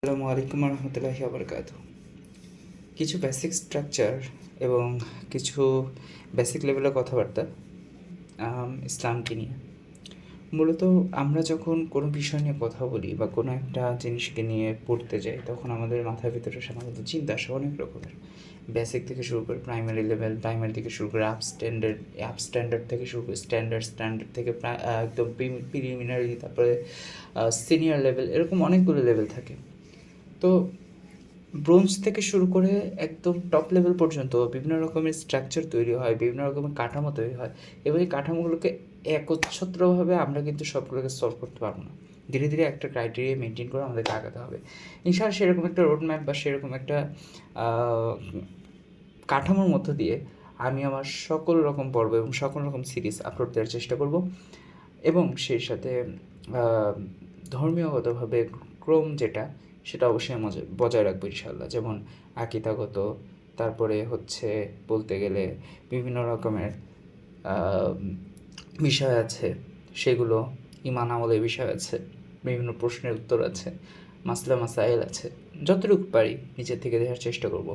আসসালামু আলাইকুম রহমতুল্লাহি ওবরকাতুহ। কিছু বেসিক স্ট্রাকচার এবং কিছু বেসিক লেভেলের কথাবার্তা ইসলামকে নিয়ে। মূলত আমরা যখন কোনো বিষয় নিয়ে কথা বলি বা কোনো একটা জিনিসকে নিয়ে পড়তে যাই, তখন আমাদের মাথার ভিতরে সাধারণত চিন্তা আসে অনেক রকমের। বেসিক থেকে শুরু করে প্রাইমারি লেভেল, প্রাইমারি থেকে শুরু করে আপ স্ট্যান্ডার্ড থেকে শুরু করে স্ট্যান্ডার্ড থেকে একদম প্রিলিমিনারি, তারপরে সিনিয়র লেভেল, এরকম অনেকগুলো লেভেল থাকে। তো ব্রোঞ্জ থেকে শুরু করে একদম টপ লেভেল পর্যন্ত বিভিন্ন রকমের স্ট্রাকচার তৈরি হয়, বিভিন্ন রকমের কাঠামো তৈরি হয়, এবং এই কাঠামোগুলোকে একচ্ছত্রভাবে আমরা কিন্তু সবগুলোকে সলভ করতে পারবো না। ধীরে ধীরে একটা ক্রাইটেরিয়া মেনটেন করে আমাদেরকে আগাতে হবে। ইনশাআল্লাহ সেরকম একটা রোড ম্যাপ বা সেরকম একটা কাঠামোর মধ্য দিয়ে আমি আমার সকল রকম পর্ব এবং সকল রকম সিরিজ আপলোড দেওয়ার চেষ্টা করব, এবং সেই সাথে ধর্মীয়গতভাবে ক্রম যেটা, সেটা অবশ্যই বজায় রাখবো ইনশাআল্লাহ। যেমন আকিদাগত, তারপরে হচ্ছে বলতে গেলে বিভিন্ন রকমের বিষয় আছে, সেগুলো ঈমান আমলের বিষয় আছে, বিভিন্ন প্রশ্নের উত্তর আছে, মাসলা মাসাইল আছে। যতটুকু পারি নিজের থেকে দেওয়ার চেষ্টা করব।